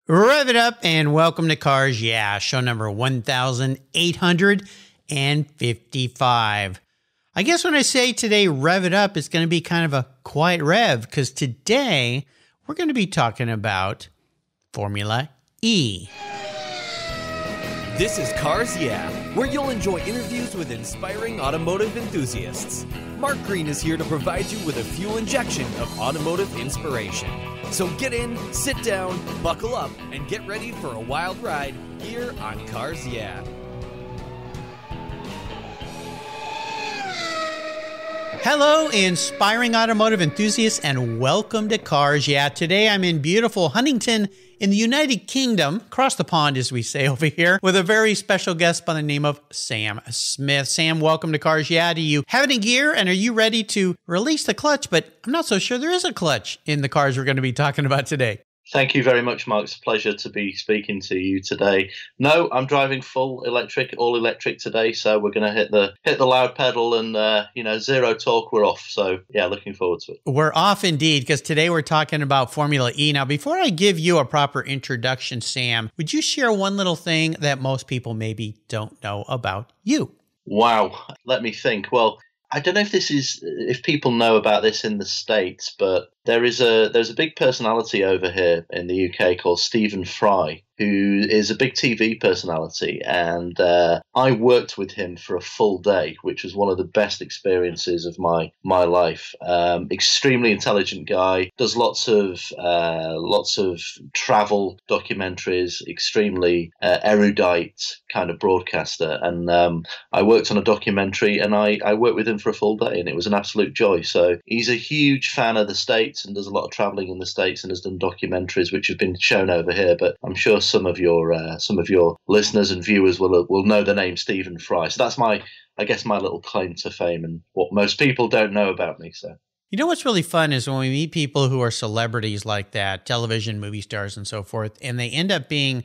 Rev it up and welcome to Cars Yeah, show number 1855. I guess when I say today rev it up, it's going to be kind of a quiet rev because today we're going to be talking about Formula E. This is Cars Yeah, where you'll enjoy interviews with inspiring automotive enthusiasts. Mark Green is here to provide you with a fuel injection of automotive inspiration. So get in, sit down, buckle up, and get ready for a wild ride here on Cars Yeah. Hello, inspiring automotive enthusiasts, and welcome to Cars Yeah. Today I'm in beautiful Huntington in the United Kingdom, across the pond as we say over here, with a very special guest by the name of Sam Smith. Sam, welcome to Cars Yeah. Do you have any gear and are you ready to release the clutch? But I'm not so sure there is a clutch in the cars we're going to be talking about today. Thank you very much, Mark. It's a pleasure to be speaking to you today. No, I'm driving full electric, all electric today, so we're going to hit the loud pedal and zero torque. We're off. So yeah, looking forward to it. We're off indeed, because today we're talking about Formula E. Now, before I give you a proper introduction, Sam, would you share one little thing that most people maybe don't know about you? Wow, let me think. Well, I don't know if people know about this in the States, but there's a big personality over here in the UK called Stephen Fry, who is a big TV personality, and I worked with him for a full day, which was one of the best experiences of my life. Extremely intelligent guy, does lots of travel documentaries, extremely erudite kind of broadcaster, and I worked on a documentary, and I worked with him for a full day, and it was an absolute joy. So he's a huge fan of the States and does a lot of traveling in the States and has done documentaries which have been shown over here, but I'm sure some of your listeners and viewers will know the name Stephen Fry. So that's my little claim to fame and what most people don't know about me. So you know what's really fun is when we meet people who are celebrities like that, television, movie stars, and so forth, and they end up being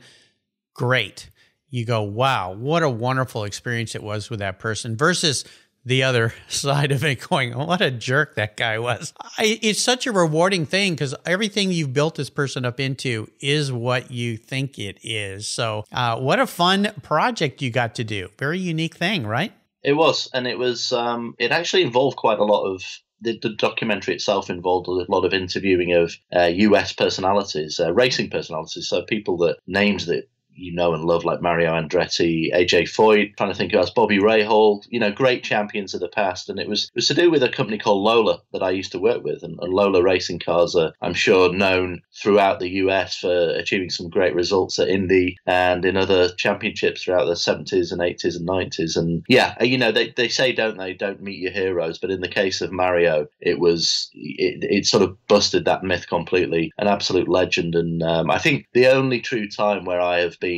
great. You go, wow, what a wonderful experience it was with that person, versus the other side of it going, oh, what a jerk that guy was. It's such a rewarding thing because everything you've built this person up into is what you think it is. So what a fun project you got to do. Very unique thing, right? It was. And it was, it actually involved quite a lot of, the documentary itself involved a lot of interviewing of US personalities, racing personalities. So people that names that you know and love, like Mario Andretti, AJ Foyt, trying to think who else, Bobby Rahal, great champions of the past. And it was to do with a company called Lola that I used to work with. And Lola racing cars are, I'm sure, known throughout the US for achieving some great results at Indy and in other championships throughout the 70s and 80s and 90s. And yeah, they say, don't meet your heroes. But in the case of Mario, it sort of busted that myth completely. An absolute legend. And I think the only true time where I have been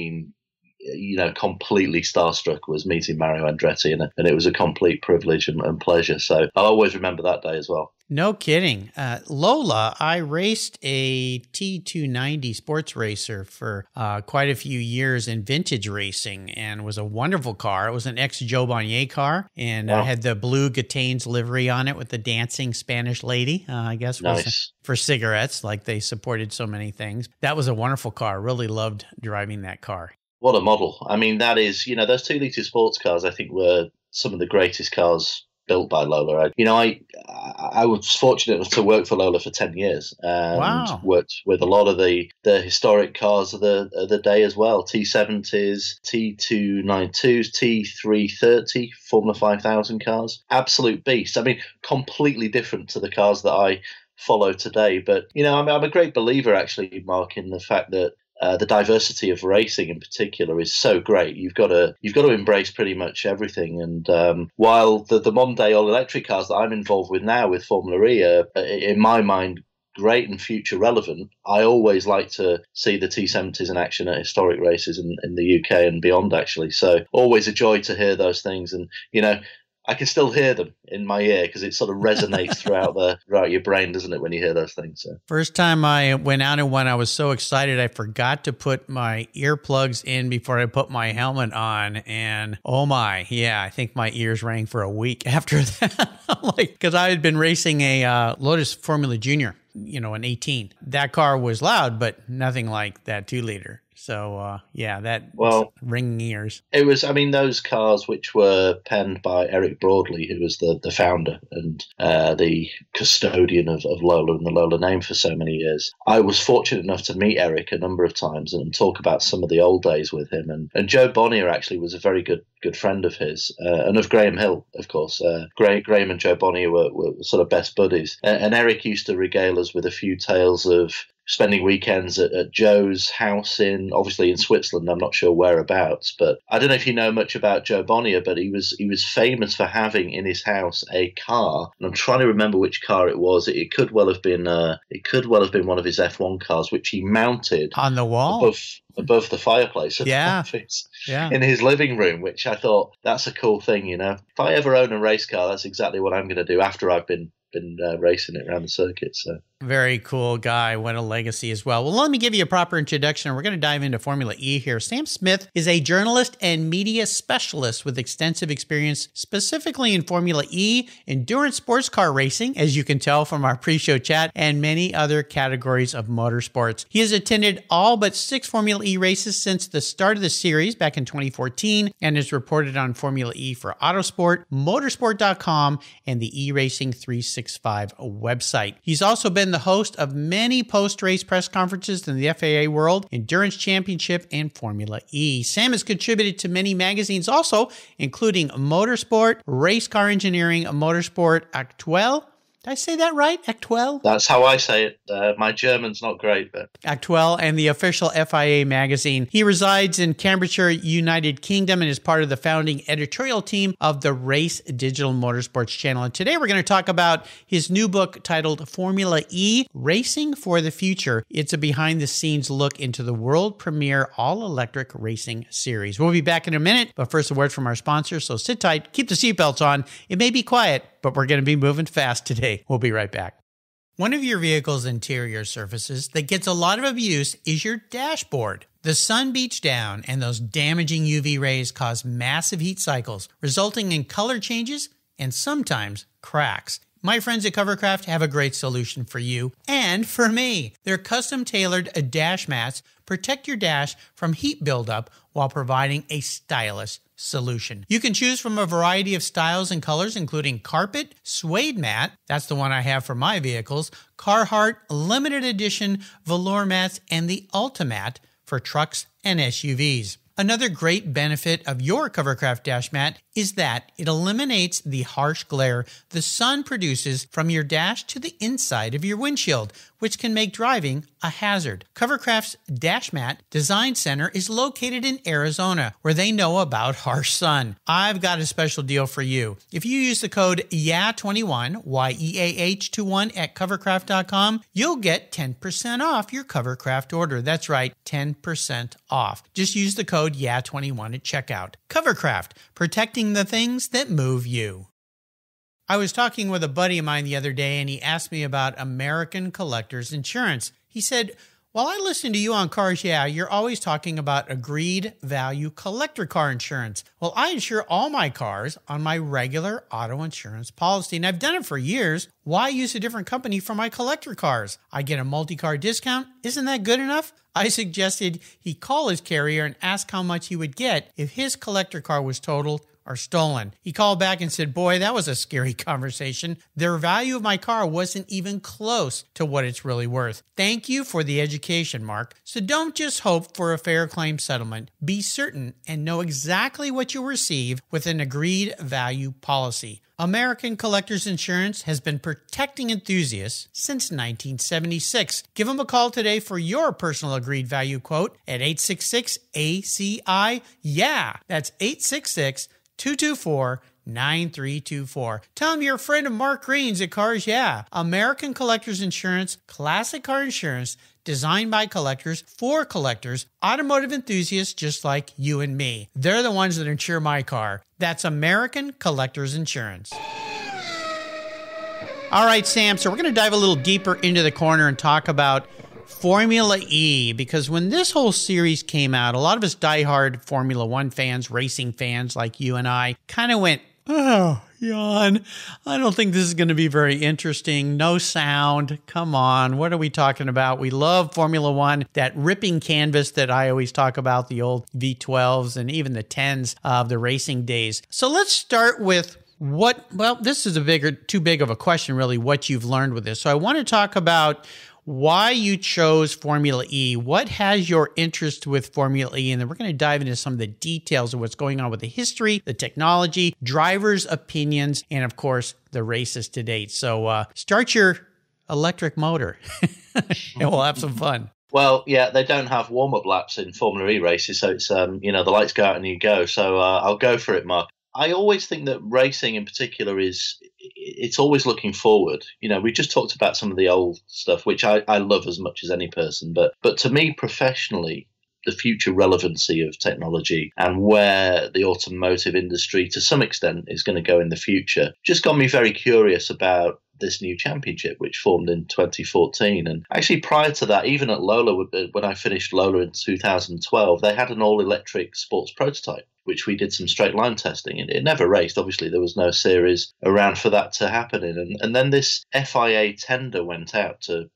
completely starstruck was meeting Mario Andretti, and it was a complete privilege and pleasure. So I'll always remember that day as well. No kidding. Lola, I raced a T290 sports racer for quite a few years in vintage racing, and was a wonderful car. It was an ex-Joe Bonnier car, and Wow. had the blue Gatanes livery on it with the dancing Spanish lady, I guess, Nice. for cigarettes, like they supported so many things. That was a wonderful car. Really loved driving that car. What a model. I mean, that is, those 2-litre sports cars, I think, were some of the greatest cars built by Lola. I was fortunate enough to work for Lola for 10 years and Wow. worked with a lot of the historic cars of the day as well. T70s, T292s, T330, Formula 5000 cars. Absolute beast. I mean, completely different to the cars that I follow today. But, I'm a great believer, actually, Mark, in the fact that the diversity of racing in particular is so great. You've got to embrace pretty much everything. And while the modern day all electric cars that I'm involved with now with Formula E are, in my mind, great and future relevant, I always like to see the T70s in action at historic races in the UK and beyond, actually. So always a joy to hear those things. And I can still hear them in my ear because it sort of resonates throughout your brain, doesn't it, when you hear those things? So. First time I went out in one, I was so excited I forgot to put my earplugs in before I put my helmet on. And oh my, yeah, I think my ears rang for a week after that. Because I had been racing a Lotus Formula Junior an 18. That car was loud, but nothing like that 2-liter. So, that ringing ears. It was, those cars which were penned by Eric Broadley, who was the founder and the custodian of Lola and the Lola name for so many years. I was fortunate enough to meet Eric a number of times and talk about some of the old days with him. And Joe Bonnier actually was a very good friend of his, and of Graham Hill, of course. Graham and Joe Bonnier were sort of best buddies. And Eric used to regale us with a few tales of spending weekends at Joe's house obviously in Switzerland. I'm not sure whereabouts, but I don't know if you know much about Joe Bonnier, but he was famous for having in his house a car, and I'm trying to remember which car it was. It could well have been one of his F1 cars, which he mounted on the wall above the fireplace in his living room, which I thought, that's a cool thing. If I ever own a race car, that's exactly what I'm going to do after I've been racing it around the circuit. So very cool guy. What a legacy as well. Well, let me give you a proper introduction. We're going to dive into Formula E here. Sam Smith is a journalist and media specialist with extensive experience specifically in Formula E, endurance sports car racing, as you can tell from our pre-show chat, and many other categories of motorsports. He has attended all but 6 Formula E races since the start of the series back in 2014 and has reported on Formula E for Autosport, Motorsport.com, and the eRacing 365 website. He's also been the host of many post-race press conferences in the FAA World Endurance Championship and Formula E. Sam has contributed to many magazines also, including Motorsport, Race Car Engineering, Motorsport Actuel. Did I say that right? Actuel? That's how I say it. My German's not great, but Actuel and the official FIA magazine. He resides in Cambridgeshire, United Kingdom, and is part of the founding editorial team of the Race Digital Motorsports channel. And today we're going to talk about his new book titled Formula E, Racing for the Future. It's a behind-the-scenes look into the world premiere all-electric racing series. We'll be back in a minute, but first a word from our sponsor, so sit tight, keep the seatbelts on. It may be quiet, but we're going to be moving fast today. We'll be right back. One of your vehicle's interior surfaces that gets a lot of abuse is your dashboard. The sun beats down and those damaging UV rays cause massive heat cycles, resulting in color changes and sometimes cracks. My friends at Covercraft have a great solution for you and for me. Their custom-tailored dash mats protect your dash from heat buildup while providing a stylish solution. You can choose from a variety of styles and colors, including carpet, suede mat, that's the one I have for my vehicles, Carhartt, limited edition velour mats, and the Ultimat for trucks and SUVs. Another great benefit of your Covercraft dash mat is that it eliminates the harsh glare the sun produces from your dash to the inside of your windshield, which can make driving a hazard. Covercraft's Dash Mat Design Center is located in Arizona, where they know about harsh sun. I've got a special deal for you. If you use the code YEAH21, YEAH21 at covercraft.com, you'll get 10% off your Covercraft order. That's right, 10% off. Just use the code YEAH21 at checkout. Covercraft, protecting the things that move you. I was talking with a buddy of mine the other day, and he asked me about American Collectors Insurance. He said, while I listen to you on Cars Yeah, you're always talking about agreed value collector car insurance. Well, I insure all my cars on my regular auto insurance policy, and I've done it for years. Why use a different company for my collector cars? I get a multi-car discount. Isn't that good enough? I suggested he call his carrier and ask how much he would get if his collector car was totaled or stolen. He called back and said, boy, that was a scary conversation. The value of my car wasn't even close to what it's really worth. Thank you for the education, Mark. So don't just hope for a fair claim settlement. Be certain and know exactly what you'll receive with an agreed value policy. American Collectors Insurance has been protecting enthusiasts since 1976. Give them a call today for your personal agreed value quote at 866-ACI-YEAH. That's 866-224-9324. Tell them you're a friend of Mark Green's at Cars Yeah. American Collectors Insurance, classic car insurance, designed by collectors for collectors, automotive enthusiasts just like you and me. They're the ones that insure my car. That's American Collectors Insurance. All right, Sam, so we're going to dive a little deeper into the corner and talk about Formula E, because when this whole series came out, a lot of us diehard Formula One fans, racing fans like you and I, kind of went, oh, Yawn. I don't think this is going to be very interesting. No sound. Come on. What are we talking about? We love Formula One, that ripping canvas that I always talk about, the old V12s and even the 10s of the racing days. So let's start with this is too big of a question, really, what you've learned with this. So I want to talk about why you chose Formula E. What has your interest with Formula E? And then we're going to dive into some of the details of what's going on with the history, the technology, drivers' opinions, and of course, the races to date. So start your electric motor and we'll have some fun. Well, yeah, they don't have warm-up laps in Formula E races, so it's, the lights go out and you go. So I'll go for it, Mark. I always think that racing in particular it's always looking forward. We just talked about some of the old stuff, which I love as much as any person. But to me, professionally, the future relevancy of technology and where the automotive industry, to some extent, is going to go in the future, just got me very curious about this new championship, which formed in 2014. And actually, prior to that, even at Lola, when I finished Lola in 2012, they had an all-electric sports prototype, which we did some straight line testing. And it never raced. Obviously, there was no series around for that to happen in. And then this FIA tender went out to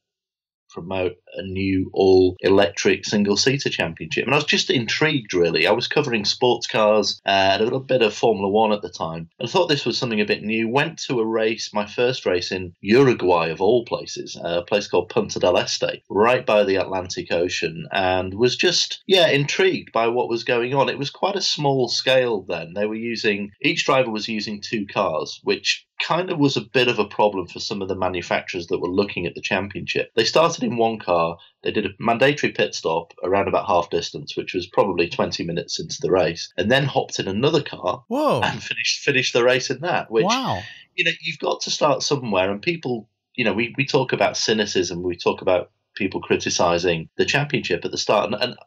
promote a new all-electric single-seater championship. And I was just intrigued, really. I was covering sports cars, a little bit of Formula One at the time. I thought this was something a bit new. Went to a race, my first race in Uruguay, of all places, a place called Punta del Este, right by the Atlantic Ocean, and was just, intrigued by what was going on. It was quite a small scale then. Each driver was using two cars, which kind of was a bit of a problem for some of the manufacturers that were looking at the championship. They started in one car, they did a mandatory pit stop around about half distance, which was probably 20 minutes into the race, and then hopped in another car and finished the race in that, which, you've got to start somewhere. And people, we talk about cynicism, we talk about people criticizing the championship at the start, and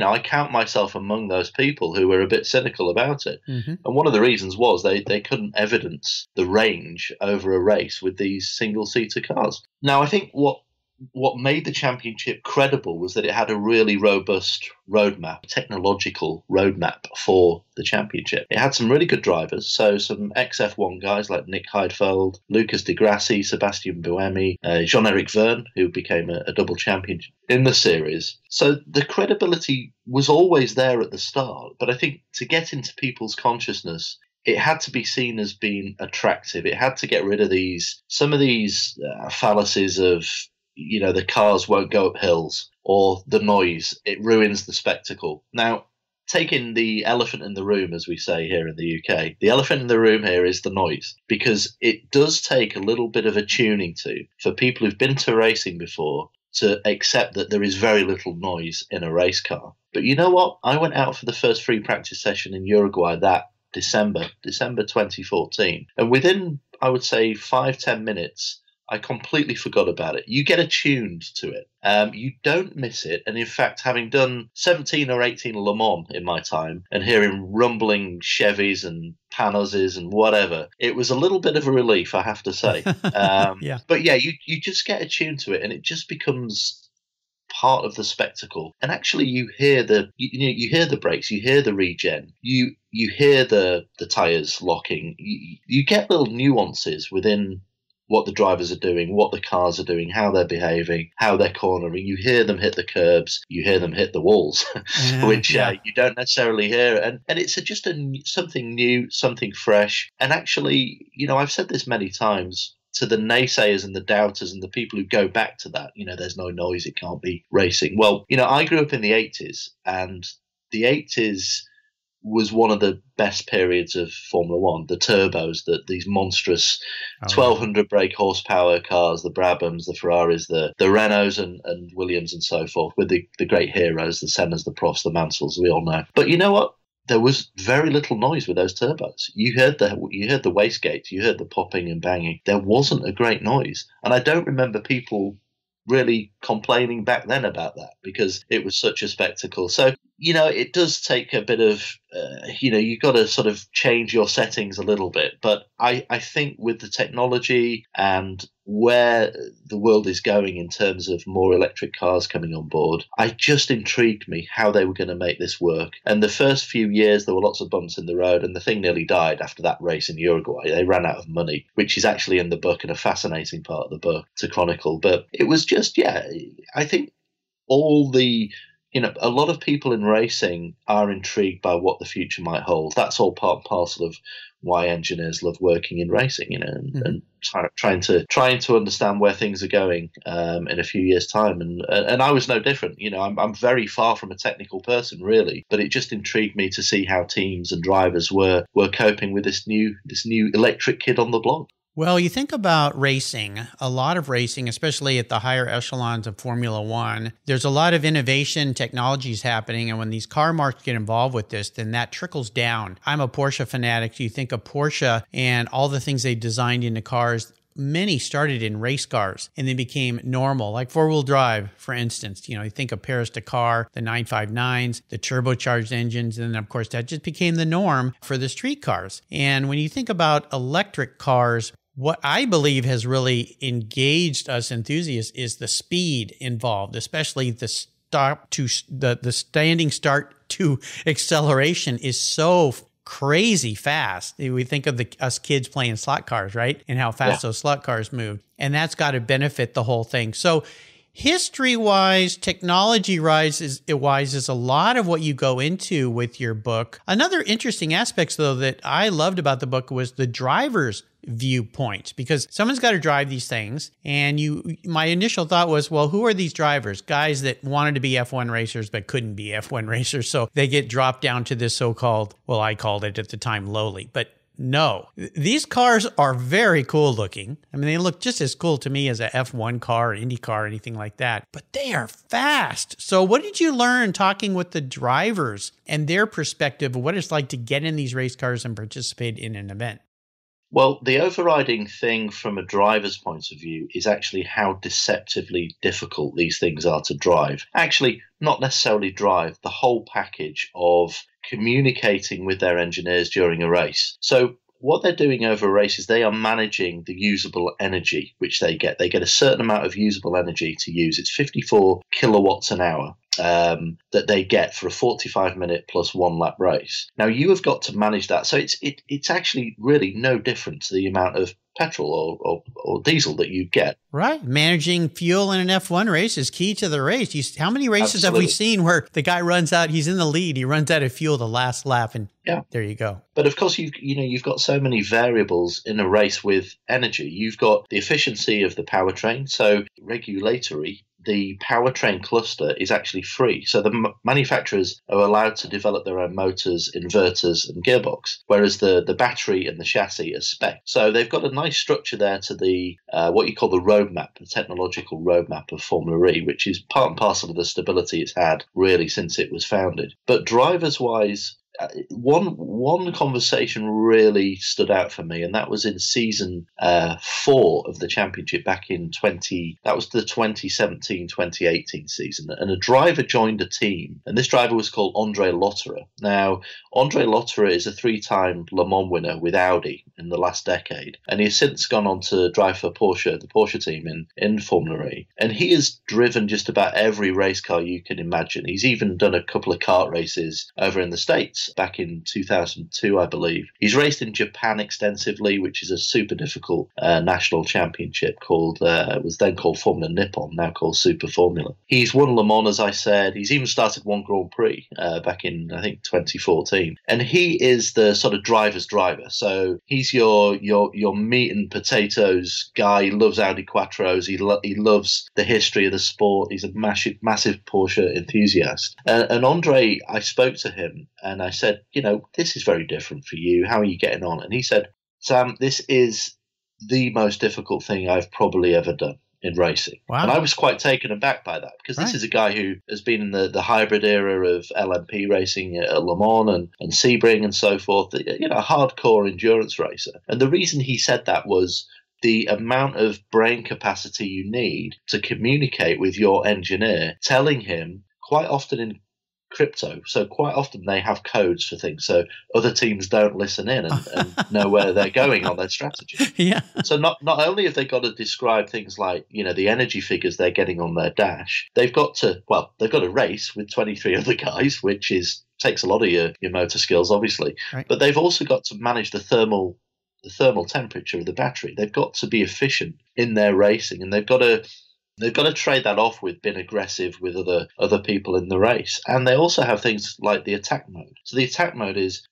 I count myself among those people who were a bit cynical about it. Mm-hmm. And one of the reasons was they couldn't evidence the range over a race with these single-seater cars. Now, I think what made the championship credible was that it had a really robust roadmap, technological roadmap for the championship. It had some really good drivers, so some ex-F1 guys like Nick Heidfeld, Lucas Di Grassi, Sebastian Buemi, Jean-Eric Vergne, who became a double champion in the series. So the credibility was always there at the start, but I think to get into people's consciousness, it had to be seen as being attractive. It had to get rid of some of these fallacies of, the cars won't go up hills, or the noise, it ruins the spectacle. Now, taking the elephant in the room, as we say here in the UK, the elephant in the room here is the noise, because it does take a little bit of a tuning for people who've been to racing before to accept that there is very little noise in a race car. But you know what? I went out for the first free practice session in Uruguay that December 2014, and within, I would say, 5-10 minutes, I completely forgot about it. You get attuned to it. You don't miss it. And in fact, having done 17 or 18 Le Mans in my time and hearing rumbling Chevys and Panoses and whatever, it was a little bit of a relief, I have to say. Yeah. But yeah, you just get attuned to it, and it just becomes part of the spectacle. And actually, you hear you hear the brakes, you hear the regen, you hear the tires locking. You get little nuances within what the drivers are doing, what the cars are doing, how they're behaving, how they're cornering. You hear them hit the curbs, you hear them hit the walls, which you don't necessarily hear. And it's just something new, something fresh. And actually, I've said this many times to the naysayers and the doubters and the people who go back to that, there's no noise, it can't be racing. Well, I grew up in the 80s, and the 80s was one of the best periods of Formula One. The turbos, these monstrous 1,200 brake horsepower cars, the Brabhams, the Ferraris, the Renaults and Williams and so forth, with the great heroes, the Sennas, the Profts, the Mansells, we all know. But you know what? There was very little noise with those turbos. You heard the wastegates, you heard the popping and banging. There wasn't a great noise. And I don't remember people really complaining back then about that, because it was such a spectacle. So, it does take a bit of, you've got to sort of change your settings a little bit. But I think with the technology and where the world is going in terms of more electric cars coming on board, it just intrigued me how they were going to make this work. And the first few years, there were lots of bumps in the road, and the thing nearly died after that race in Uruguay. They ran out of money, which is actually in the book and a fascinating part of the book to chronicle. But it was just, I think all the... a lot of people in racing are intrigued by what the future might hold. That's all part and parcel of why engineers love working in racing, and trying to understand where things are going in a few years' time. And I was no different. I'm very far from a technical person, really, but it just intrigued me to see how teams and drivers were coping with this new electric kid on the block. Well, you think about racing, a lot of racing, especially at the higher echelons of Formula One, there's a lot of innovation technologies happening. And when these car marques get involved with this, then that trickles down. I'm a Porsche fanatic. You think of Porsche and all the things they designed into cars. Many started in race cars and they became normal, like four-wheel drive, for instance. You think of Paris-Dakar, the 959s, the turbocharged engines, and then, of course, that just became the norm for the street cars. And when you think about electric cars, what I believe has really engaged us enthusiasts is the speed involved, especially the standing start to acceleration is so crazy fast. We think of us kids playing slot cars, right? And how fast those slot cars move. And that's got to benefit the whole thing. So history-wise, technology-wise is a lot of what you go into with your book. Another interesting aspect, though, that I loved about the book was the driver's viewpoint, because someone's got to drive these things. And my initial thought was, well, who are these drivers? Guys that wanted to be F1 racers but couldn't be F1 racers. So they get dropped down to this so-called, well, I called it at the time lowly, but no, these cars are very cool looking. I mean, they look just as cool to me as a F1 car, Indy car, anything like that, but they are fast. So what did you learn talking with the drivers and their perspective of what it's like to get in these race cars and participate in an event? Well, the overriding thing from a driver's point of view is actually how deceptively difficult these things are to drive. Actually, not necessarily drive, the whole package of communicating with their engineers during a race. So what they're doing over a race is they are managing the usable energy which they get. They get a certain amount of usable energy to use. It's 54 kilowatts an hour. That they get for a 45-minute plus one lap race. Now you have got to manage that, so it's actually really no different to the amount of petrol or diesel that you get. Right, managing fuel in an F1 race is key to the race. How many races have we seen where the guy runs out? He's in the lead, he runs out of fuel the last lap, and there you go. But of course, you've got so many variables in a race with energy. You've got the efficiency of the powertrain, so regulatory. The powertrain cluster is actually free. So the manufacturers are allowed to develop their own motors, inverters, and gearbox, whereas the battery and the chassis are spec. So they've got a nice structure there to the what you call the roadmap, the technological roadmap of Formula E, which is part and parcel of the stability it's had really since it was founded. But drivers-wise, one conversation really stood out for me, and that was in season 4 of the championship back in that was the 2017-2018 season. And a driver joined a team, and this driver was called Andre Lotterer. Now, Andre Lotterer is a 3-time Le Mans winner with Audi in the last decade, and he has since gone on to drive for Porsche, the Porsche team in Formula E. And he has driven just about every race car you can imagine. He's even done a couple of kart races over in the States back in 2002, I believe. He's raced in Japan extensively, which is a super difficult national championship was then called Formula Nippon, now called Super Formula. He's won Le Mans, as I said. He's even started one Grand Prix back in, I think, 2014. And he is the sort of driver's driver. So he's your meat and potatoes guy. He loves Audi Quattros. He loves the history of the sport. He's a massive Porsche enthusiast. And Andre, I spoke to him and I said, this is very different for you. How are you getting on? And he said, Sam, this is the most difficult thing I've probably ever done in racing. Wow. And I was quite taken aback by that, because this is a guy who has been in the hybrid era of LMP racing at Le Mans and Sebring and so forth, a hardcore endurance racer. And the reason he said that was the amount of brain capacity you need to communicate with your engineer, telling him quite often in crypto. So quite often they have codes for things, so other teams don't listen in and know where they're going on their strategy. Yeah. So not only have they got to describe things like, the energy figures they're getting on their dash, they've got to race with 23 other guys, which takes a lot of your motor skills, obviously. Right. But they've also got to manage the thermal temperature of the battery. They've got to be efficient in their racing, and they've got to trade that off with being aggressive with other people in the race. And they also have things like the attack mode. So the attack mode is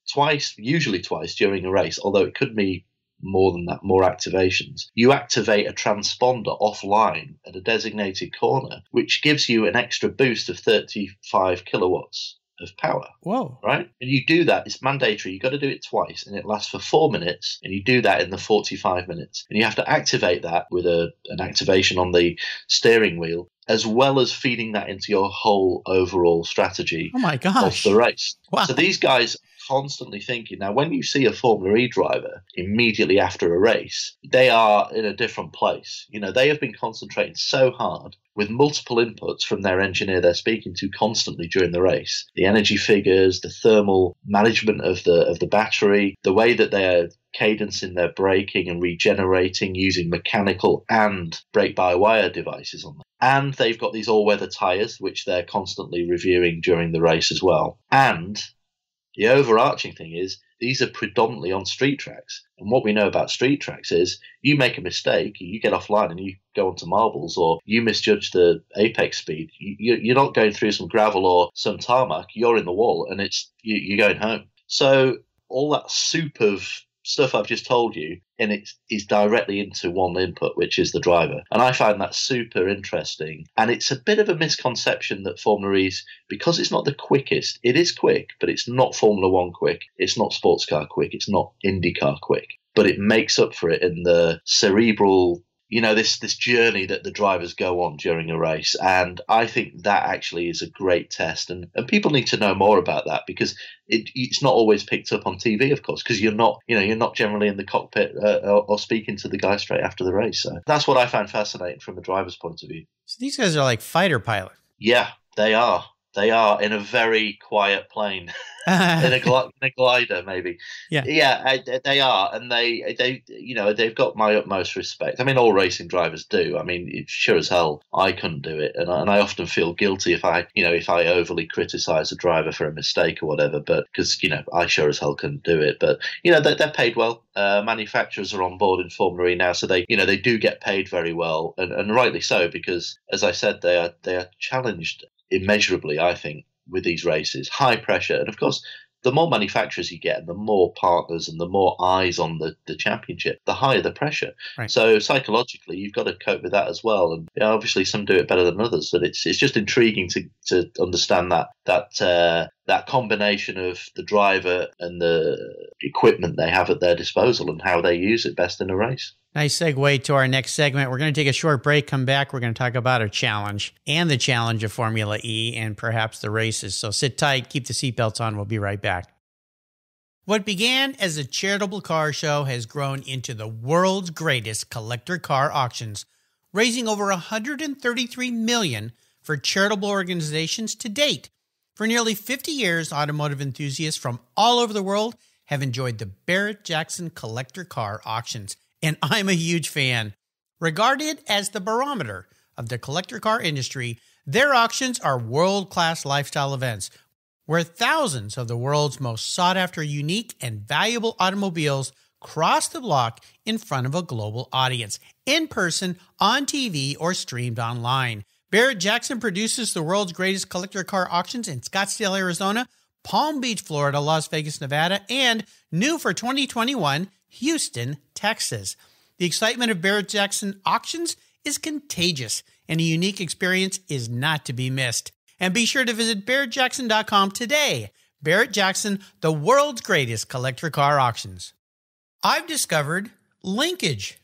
usually twice during a race, although it could be more than that, more activations. You activate a transponder offline at a designated corner, which gives you an extra boost of 35 kilowatts of power. Whoa. Right? And you do that, it's mandatory. You've got to do it twice, and it lasts for 4 minutes, and you do that in the 45 minutes. And you have to activate that with an activation on the steering wheel, as well as feeding that into your whole overall strategy of the race. Wow. So these guys constantly thinking. Now, when you see a Formula E driver immediately after a race, they are in a different place. They have been concentrating so hard with multiple inputs from their engineer they're speaking to constantly during the race. The energy figures, the thermal management of the battery, the way that they're cadencing their braking and regenerating using mechanical and brake-by-wire devices on them. And they've got these all-weather tyres, which they're constantly reviewing during the race as well. And the overarching thing is these are predominantly on street tracks. And what we know about street tracks is you make a mistake, you get offline and you go onto marbles, or you misjudge the apex speed. You're not going through some gravel or some tarmac. You're in the wall and you're going home. So all that soup of stuff I've just told you, and it is directly into one input, which is the driver. And I find that super interesting. And it's a bit of a misconception that Formula E's, because it's not the quickest, it is quick, but it's not Formula One quick. It's not sports car quick. It's not IndyCar quick. But it makes up for it in the cerebral, this journey that the drivers go on during a race. And I think that actually is a great test. And people need to know more about that, because it's not always picked up on TV, of course, because you're not generally in the cockpit or speaking to the guy straight after the race. So that's what I found fascinating from the driver's point of view. So these guys are like fighter pilots. Yeah, they are. They are in a very quiet plane, in a glider, maybe. Yeah, they are, and they've got my utmost respect. I mean, all racing drivers do. I mean, sure as hell, I couldn't do it, and I often feel guilty if I overly criticize a driver for a mistake or whatever. But because I sure as hell couldn't do it. But they're paid well. Manufacturers are on board in Formula E now, so they do get paid very well, and rightly so, because as I said, they are challenged immeasurably, I think, with these races. High pressure. And of course, the more manufacturers you get and the more partners and the more eyes on the championship, the higher the pressure. Right. So psychologically, you've got to cope with that as well. And obviously some do it better than others, but it's just intriguing to understand that combination of the driver and the equipment they have at their disposal and how they use it best in a race. Nice segue to our next segment. We're going to take a short break, come back. We're going to talk about a challenge and the challenge of Formula E and perhaps the races. So sit tight, keep the seatbelts on. We'll be right back. What began as a charitable car show has grown into the world's greatest collector car auctions, raising over $133 million for charitable organizations to date. For nearly 50 years, automotive enthusiasts from all over the world have enjoyed the Barrett-Jackson collector car auctions, and I'm a huge fan. Regarded as the barometer of the collector car industry, their auctions are world-class lifestyle events where thousands of the world's most sought-after, unique, and valuable automobiles cross the block in front of a global audience, in person, on TV, or streamed online. Barrett-Jackson produces the world's greatest collector car auctions in Scottsdale, Arizona, Palm Beach, Florida, Las Vegas, Nevada, and new for 2021, Houston, Texas. The excitement of Barrett-Jackson auctions is contagious, and a unique experience is not to be missed. And be sure to visit barrettjackson.com today. Barrett-Jackson, the world's greatest collector car auctions. I've discovered Linkage.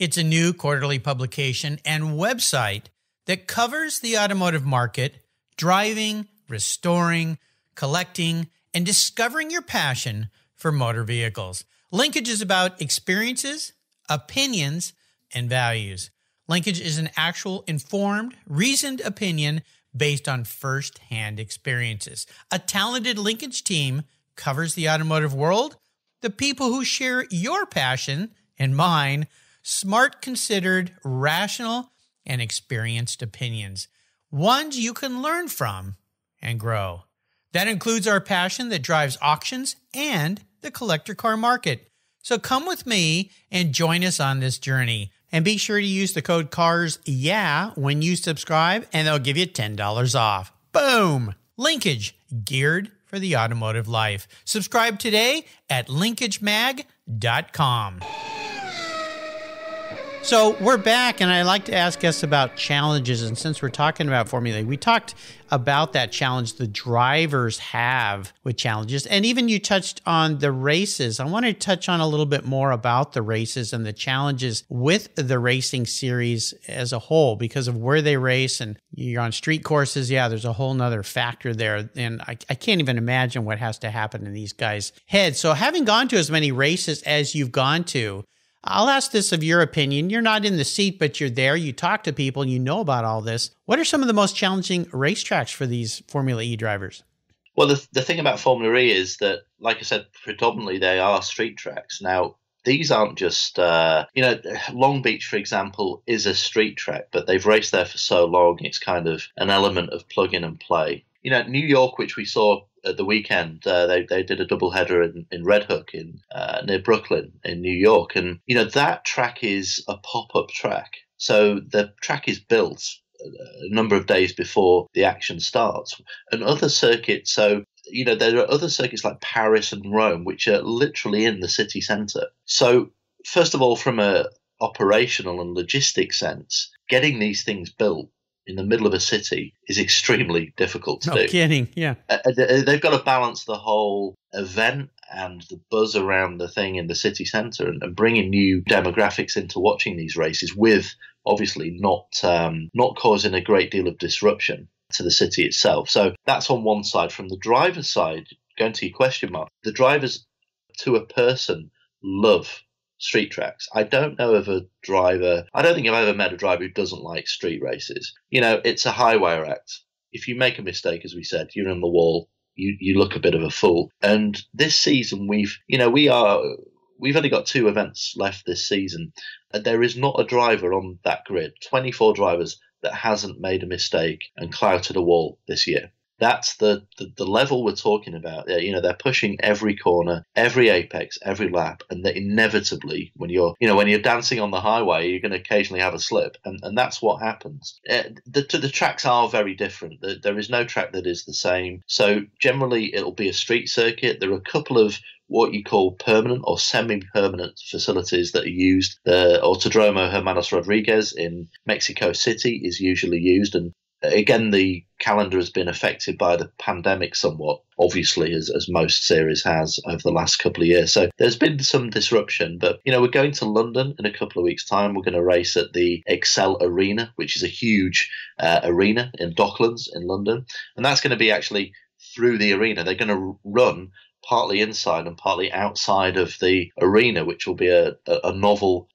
It's a new quarterly publication and website that covers the automotive market, driving, restoring, collecting, and discovering your passion for motor vehicles. Linkage is about experiences, opinions, and values. Linkage is an actual informed, reasoned opinion based on first-hand experiences. A talented linkage team covers the automotive world. The people who share your passion and mine, smart, considered, rational, and experienced opinions. Ones you can learn from and grow. That includes our passion that drives auctions and the collector car market. So come with me and join us on this journey. And be sure to use the code CARSYEAH when you subscribe, and they'll give you $10 off. Boom! Linkage, geared for the automotive life. Subscribe today at linkagemag.com. So we're back, and I like to ask guests about challenges. And since we're talking about Formula E, we talked about that challenge the drivers have with challenges. And even you touched on the races. I want to touch on a little bit more about the races and the challenges with the racing series as a whole because of where they race. And you're on street courses. Yeah, there's a whole nother factor there. And I can't even imagine what has to happen in these guys' heads. So having gone to as many races as you've gone to, I'll ask this of your opinion. You're not in the seat, but you're there. You talk to people and you know about all this. What are some of the most challenging racetracks for these Formula E drivers? Well, the thing about Formula E is that, like I said, predominantly they are street tracks. Now, these aren't just, Long Beach, for example, is a street track, but they've raced there for so long, it's kind of an element of plug in and play. New York, which we saw at the weekend, they did a double header in Red Hook near Brooklyn in New York. And, that track is a pop-up track. So the track is built a number of days before the action starts. And other circuits, there are other circuits like Paris and Rome, which are literally in the city centre. So first of all, from a operational and logistics sense, getting these things built in the middle of a city is extremely difficult to do. No kidding, yeah. They've got to balance the whole event and the buzz around the thing in the city centre and bringing new demographics into watching these races with obviously not causing a great deal of disruption to the city itself. So that's on one side. From the driver's side, going to your question, Mark, the drivers to a person love street tracks. I don't think I've ever met a driver who doesn't like street races. It's a highwire act. If you make a mistake, as we said, you're in the wall, you look a bit of a fool. And this season we've only got 2 events left this season. And there is not a driver on that grid, 24 drivers, that hasn't made a mistake and clouted a wall this year. That's the level we're talking about. They're pushing every corner, every apex, every lap, and that inevitably, when you're dancing on the highway, you're going to occasionally have a slip, and that's what happens. The tracks are very different. There is no track that is the same. So generally, it'll be a street circuit. There are a couple of what you call permanent or semi-permanent facilities that are used. The Autodromo Hermanos Rodriguez in Mexico City is usually used, and again, the calendar has been affected by the pandemic somewhat, obviously, as most series has over the last couple of years. So there's been some disruption, but, we're going to London in a couple of weeks' time. We're going to race at the Excel Arena, which is a huge arena in Docklands in London. And that's going to be actually through the arena. They're going to run partly inside and partly outside of the arena, which will be a novel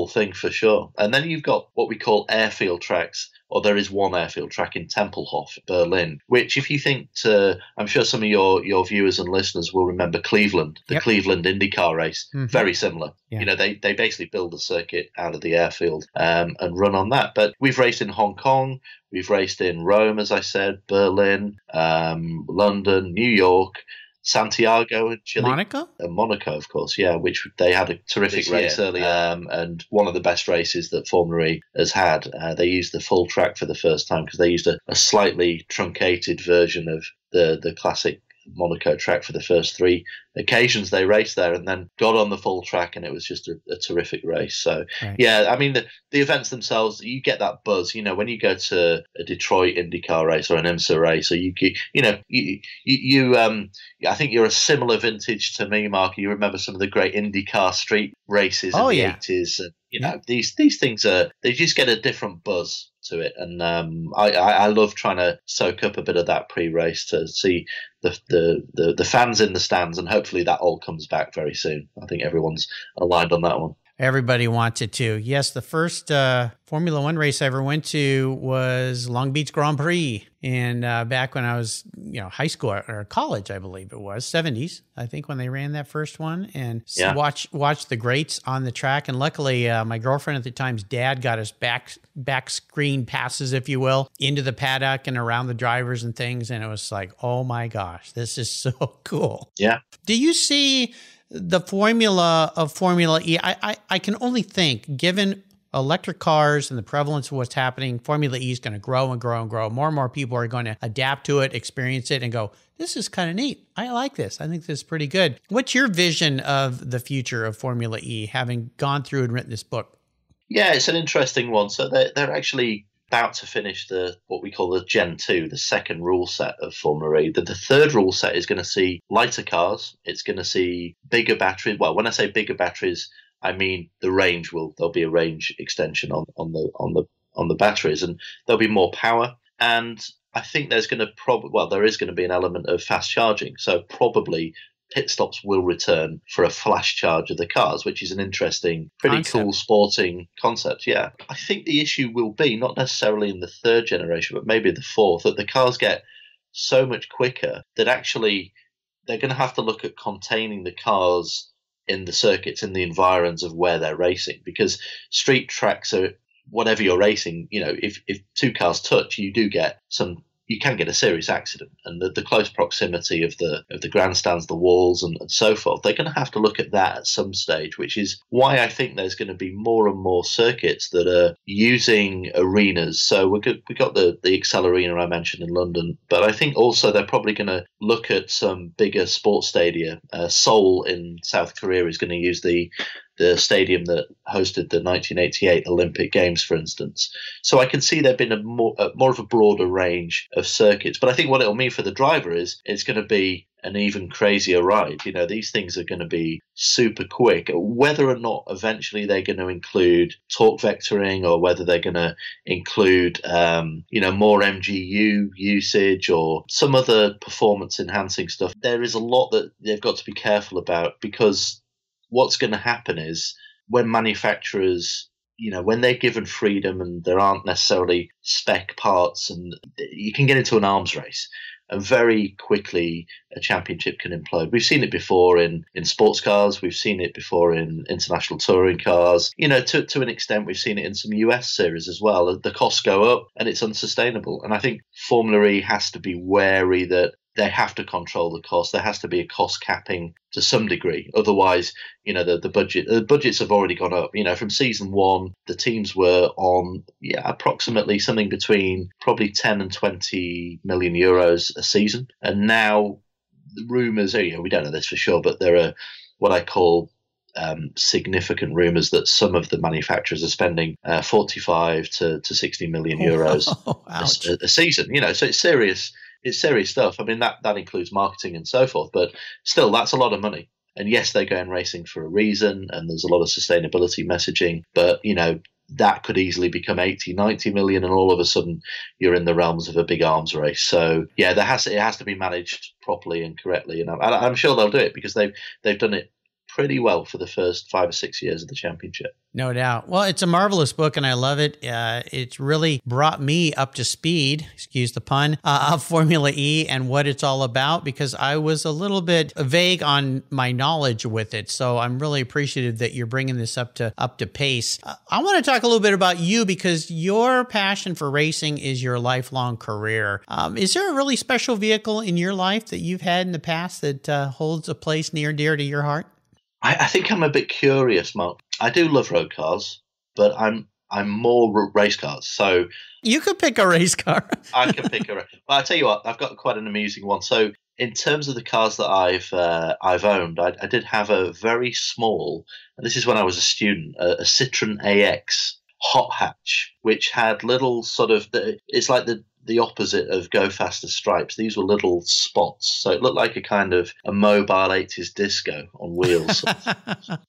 thing for sure. And then you've got what we call airfield tracks, or there is one airfield track in Tempelhof, Berlin, which if you think I'm sure some of your viewers and listeners will remember Cleveland, the Cleveland IndyCar race, very similar. Yeah. They basically build the circuit out of the airfield and run on that. But we've raced in Hong Kong, we've raced in Rome, as I said, Berlin, London, New York, Santiago and Chile. Monaco? And Monaco, of course, yeah, which they had a terrific race earlier, and one of the best races that Formula E has had. They used the full track for the first time because they used a slightly truncated version of the classic Monaco track for the first 3 occasions they raced there, and then got on the full track, and it was just a terrific race. So right. Yeah, I mean the events themselves, you get that buzz. When you go to a Detroit IndyCar race or an IMSA race, or I think you're a similar vintage to me, Mark. You remember some of the great IndyCar street races in the 80s, and these things they just get a different buzz to it, and I love trying to soak up a bit of that pre-race to see the fans in the stands, and hopefully that all comes back very soon. I think everyone's aligned on that one. Everybody wants it to. Yes, the first Formula One race I ever went to was Long Beach Grand Prix. And back when I was, high school or college, I believe it was, 70s, I think, when they ran that first one. And watch the greats on the track. And luckily, my girlfriend at the time's dad got us back screen passes, if you will, into the paddock and around the drivers and things. And it was like, oh my gosh, this is so cool. Yeah. Do you see the formula of Formula E? I can only think, given electric cars and the prevalence of what's happening, Formula E is going to grow and grow and grow. More and more people are going to adapt to it, experience it, and go, this is kind of neat. I like this. I think this is pretty good. What's your vision of the future of Formula E, having gone through and written this book? Yeah, it's an interesting one. So they're actually about to finish what we call the Gen 2, the second rule set of Formula E. The third rule set is going to see lighter cars. It's going to see bigger batteries. Well, when I say bigger batteries, I mean the range there'll be a range extension on the batteries, and there'll be more power. And I think there's going to there is going to be an element of fast charging. So probably pit stops will return for a flash charge of the cars, which is an interesting, pretty cool sporting concept. Yeah. I think the issue will be not necessarily in the third generation, but maybe the fourth, that the cars get so much quicker that actually they're going to have to look at containing the cars in the circuits, in the environs of where they're racing, because street tracks are, whatever you're racing, if two cars touch, you can get a serious accident. And the close proximity of the grandstands, the walls, and so forth, they're going to have to look at that at some stage, which is why I think there's going to be more and more circuits that are using arenas. So we got the Excel Arena I mentioned in London, but I think also they're probably going to look at some bigger sports stadia. Seoul in South Korea is going to use the stadium that hosted the 1988 Olympic Games, for instance. So I can see there being more of a broader range of circuits. But I think what it'll mean for the driver is it's going to be an even crazier ride. These things are going to be super quick. Whether or not eventually they're going to include torque vectoring, or whether they're going to include, more MGU usage or some other performance enhancing stuff, there is a lot that they've got to be careful about, because what's going to happen is when manufacturers, when they're given freedom and there aren't necessarily spec parts, and you can get into an arms race and very quickly a championship can implode. We've seen it before in sports cars. We've seen it before in international touring cars. To an extent, we've seen it in some US series as well. The costs go up and it's unsustainable. And I think Formula E has to be wary that they have to control the cost. There has to be a cost capping to some degree. Otherwise, the budgets have already gone up. From season one, the teams were on approximately something between probably 10 and 20 million euros a season. And now the rumours, we don't know this for sure, but there are what I call significant rumours that some of the manufacturers are spending 45 to 60 million euros a season. So it's serious. It's serious stuff. I mean, that includes marketing and so forth, but still, that's a lot of money. And yes, they're going racing for a reason, and there's a lot of sustainability messaging, but, that could easily become 80, 90 million, and all of a sudden you're in the realms of a big arms race. So, yeah, it has to be managed properly and correctly. And I'm sure they'll do it, because they've done it pretty well for the first 5 or 6 years of the championship. No doubt. Well, it's a marvelous book, and I love it. It's really brought me up to speed, excuse the pun, of Formula E and what it's all about, because I was a little bit vague on my knowledge with it. So I'm really appreciative that you're bringing this up to pace. I want to talk a little bit about you, because your passion for racing is your lifelong career. Is there a really special vehicle in your life that you've had in the past that holds a place near and dear to your heart? I think I'm a bit curious, Mark. I do love road cars, but I'm more race cars. So you could pick a race car. I can pick a race. Well, I'll tell you what, I've got quite an amusing one. So in terms of the cars that I've owned, I did have a very small, and this is when I was a student, a Citroen AX hot hatch, which had little sort of, it's like the opposite of Go Faster Stripes. These were little spots, so it looked like a mobile 80s disco on wheels.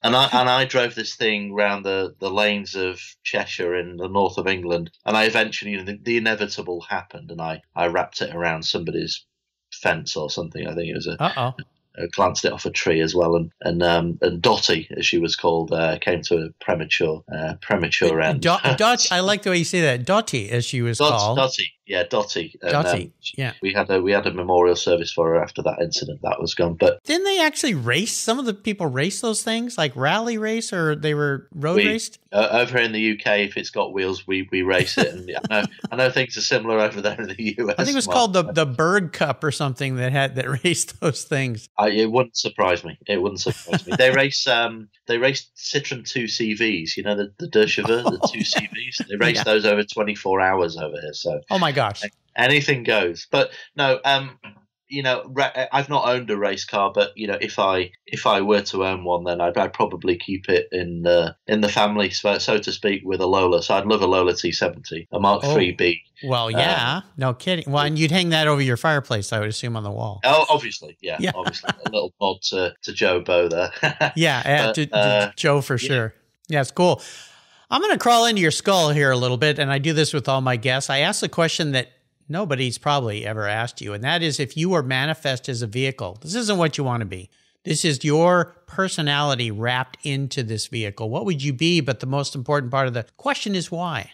and I drove this thing around the lanes of Cheshire in the north of England, and I eventually, the inevitable happened, and I wrapped it around somebody's fence or something. I think it was glanced it off a tree as well, and Dottie, as she was called, came to a premature end. I like the way you say that. Dottie, as she was called. Dottie. Yeah, Dottie. Dottie. Yeah. We had a memorial service for her after that incident. That was gone. But didn't they actually race? Some of the people race those things, like rally race, or they were road raced? Over in the UK, if it's got wheels, we race it. And I know things are similar over there in the US. I think it was called the Berg Cup or something that raced those things. It wouldn't surprise me. They race Citroen 2 CVs. You know, the Deux Cheveux, the 2 CVs. They race those over 24 hours over here. So oh my gosh, anything goes. But no, I've not owned a race car, but if I were to own one, then I'd probably keep it in the family, so to speak, with a Lola. So I'd love a Lola T70, a Mark IIIB. Well, yeah, no kidding. Well, and you'd hang that over your fireplace, I would assume, on the wall. Oh, obviously, yeah. Obviously, a little nod to Joe Bow there. to Joe for sure. Yeah, it's cool. I'm going to crawl into your skull here a little bit, and I do this with all my guests. I ask the question that nobody's probably ever asked you, and that is, if you were manifest as a vehicle, this isn't what you want to be. This is your personality wrapped into this vehicle. What would you be? But the most important part of the question is why.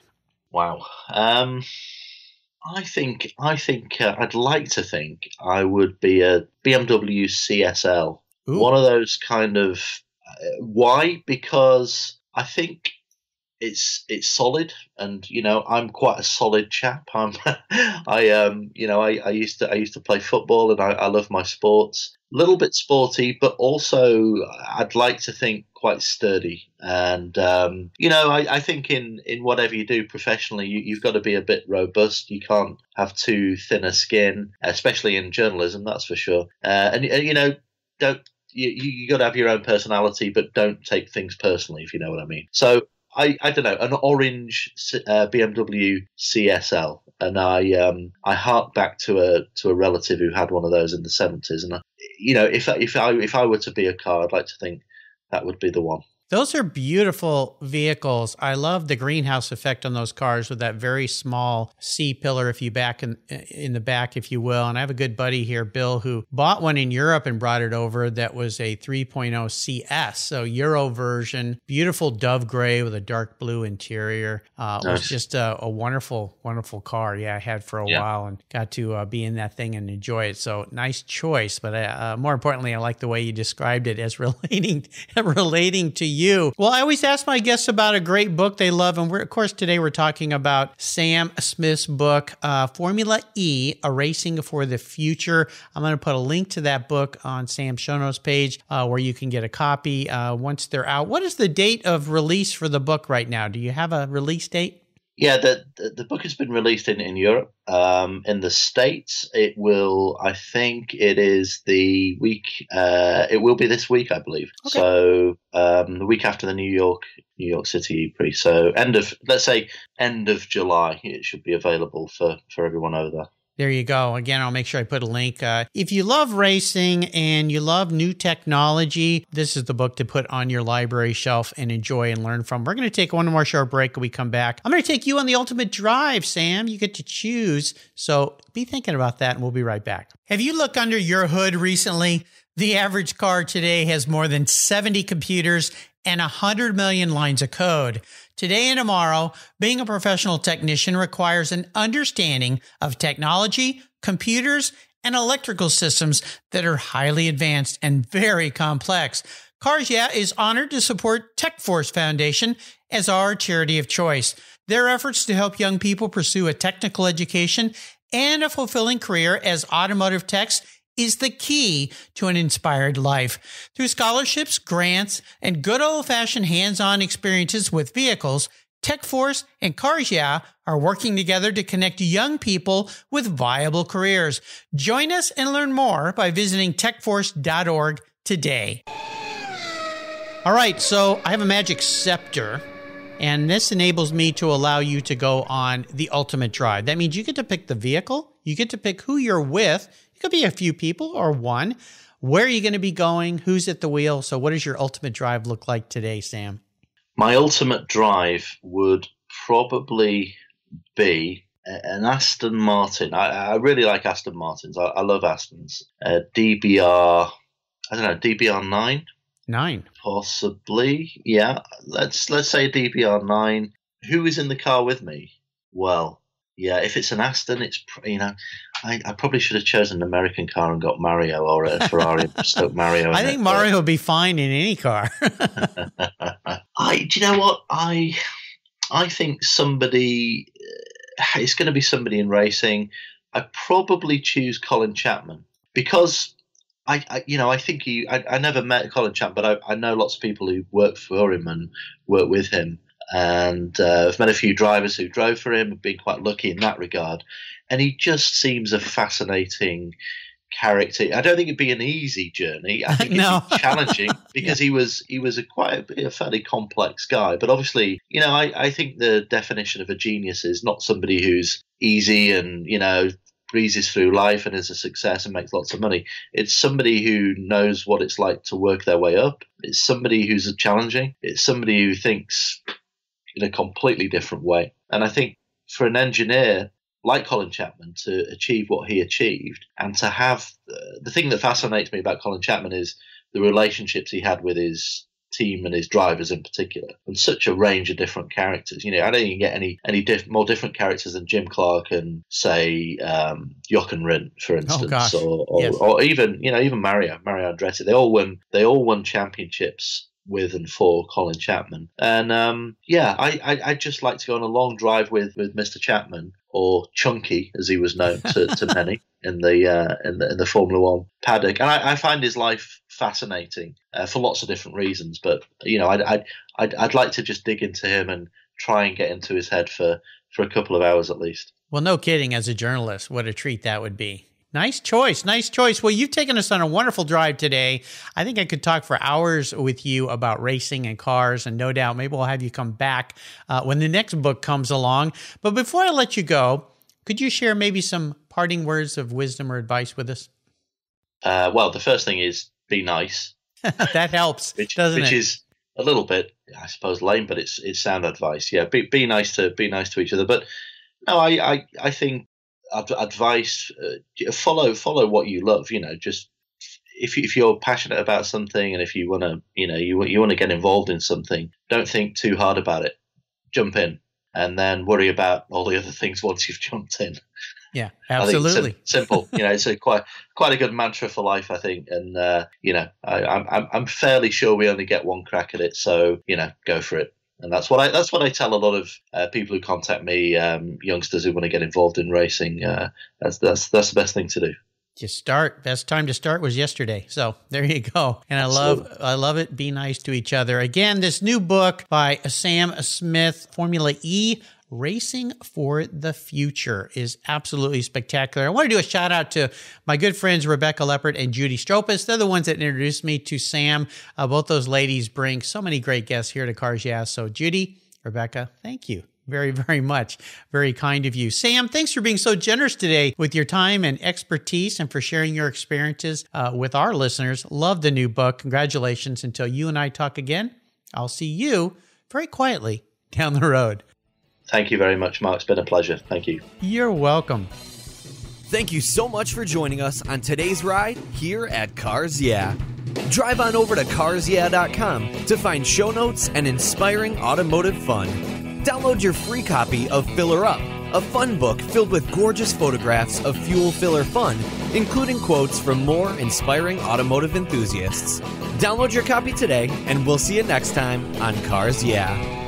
Wow. I think I'd like to think I would be a BMW CSL. Ooh. One of those kind of why? Because I think it's solid, and I'm quite a solid chap. I used to play football, and I love my sports. A little bit sporty, but also I'd like to think quite sturdy. And I think in whatever you do professionally, you've got to be a bit robust. You can't have too thin a skin, especially in journalism. That's for sure. Don't. You got to have your own personality, but don't take things personally, if you know what I mean. So I don't know, an orange BMW CSL, and I hark back to a relative who had one of those in the 70s, and if I were to be a car, I'd like to think that would be the one. Those are beautiful vehicles. I love the greenhouse effect on those cars with that very small C-pillar, if you back in the back, if you will. And I have a good buddy here, Bill, who bought one in Europe and brought it over that was a 3.0 CS, so Euro version, beautiful dove gray with a dark blue interior. It was just a wonderful, wonderful car. Yeah, I had for a while and got to be in that thing and enjoy it. So nice choice. But more importantly, I like the way you described it as relating to you. Well, I always ask my guests about a great book they love. And of course, today we're talking about Sam Smith's book, Formula E, A Racing for the Future. I'm going to put a link to that book on Sam's show notes page where you can get a copy once they're out. What is the date of release for the book right now? Do you have a release date? Yeah, the book has been released in Europe. In the States, it will. I think it is the week. It will be this week, I believe. Okay. So the week after the New York City E-Prix. So end of July, it should be available for everyone over there. There you go. Again, I'll make sure I put a link. If you love racing and you love new technology, this is the book to put on your library shelf and enjoy and learn from. We're going to take one more short break when we come back. I'm going to take you on the ultimate drive, Sam. You get to choose. So be thinking about that, and we'll be right back. Have you looked under your hood recently? The average car today has more than 70 computers and 100 million lines of code. Today and tomorrow, being a professional technician requires an understanding of technology, computers, and electrical systems that are highly advanced and very complex. Cars Yeah is honored to support TechForce Foundation as our charity of choice. Their efforts to help young people pursue a technical education and a fulfilling career as automotive techs is the key to an inspired life. Through scholarships, grants, and good old-fashioned hands-on experiences with vehicles, TechForce and Cars Yeah are working together to connect young people with viable careers. Join us and learn more by visiting techforce.org today. All right, so I have a magic scepter, and this enables me to allow you to go on the ultimate drive. That means you get to pick the vehicle, you get to pick who you're with. Could be a few people or one. Where are you going to be going? Who's at the wheel? So what does your ultimate drive look like today, Sam? My ultimate drive would probably be an Aston Martin. I really like Aston Martins. I love Astons. DBR I don't know, DBR9? 9. Possibly, yeah. Let's say DBR9. Who is in the car with me? Well, yeah, if it's an Aston, it's, I probably should have chosen an American car and got Mario, or a Ferrari Stoke Mario. I think Mario would be fine in any car. Do you know what? I think somebody, it's going to be somebody in racing. I probably choose Colin Chapman because I think I never met Colin Chapman, but I know lots of people who work for him and work with him. And I've met a few drivers who drove for him, have been quite lucky in that regard. And he just seems a fascinating character. I don't think it'd be an easy journey. I think it'd be challenging because he was a fairly complex guy. But obviously, I think the definition of a genius is not somebody who's easy and, breezes through life and is a success and makes lots of money. It's somebody who knows what it's like to work their way up. It's somebody who's challenging. It's somebody who thinks in a completely different way. And I think for an engineer like Colin Chapman to achieve what he achieved and to have the thing that fascinates me about Colin Chapman is the relationships he had with his team and his drivers in particular, and such a range of different characters. I don't think you can get any more different characters than Jim Clark and say Jochen Rindt, for instance, or even Mario Andretti. They all won championships with and for Colin Chapman. And I'd just like to go on a long drive with Mr. Chapman, or Chunky as he was known to many in the Formula One paddock. And I find his life fascinating for lots of different reasons. But I'd like to just dig into him and try and get into his head for a couple of hours at least. Well, no kidding. As a journalist, what a treat that would be. Nice choice. Nice choice. Well, you've taken us on a wonderful drive today. I think I could talk for hours with you about racing and cars, and no doubt maybe we'll have you come back when the next book comes along. But before I let you go, could you share maybe some parting words of wisdom or advice with us? Well, the first thing is be nice. That helps, doesn't it? Which is a little bit, I suppose, lame, but it's sound advice. Yeah, be nice to each other. But no, I think advice, follow what you love. Just if you're passionate about something and if you want to, you want to get involved in something, don't think too hard about it. Jump in, and then worry about all the other things once you've jumped in. Yeah, absolutely. I think it's simple. It's quite a good mantra for life, I think. And I'm fairly sure we only get one crack at it, so go for it. And that's what I tell a lot of people who contact me, youngsters who want to get involved in racing. That's the best thing to do. Just start. Best time to start was yesterday. So there you go. And I love it. Be nice to each other. Again, this new book by Sam Smith, Formula E, Racing for the Future, is absolutely spectacular. I want to do a shout out to my good friends Rebecca Leppert and Judy Stropus. They're the ones that introduced me to Sam. Both those ladies bring so many great guests here to Cars Yeah. So Judy, Rebecca, thank you very, very much. Very kind of you. Sam, thanks for being so generous today with your time and expertise and for sharing your experiences with our listeners. Love the new book. Congratulations. Until you and I talk again, I'll see you very quietly down the road. Thank you very much, Mark. It's been a pleasure. Thank you. You're welcome. Thank you so much for joining us on today's ride here at Cars Yeah. Drive on over to carsyeah.com to find show notes and inspiring automotive fun. Download your free copy of Filler Up, a fun book filled with gorgeous photographs of fuel filler fun, including quotes from more inspiring automotive enthusiasts. Download your copy today, and we'll see you next time on Cars Yeah.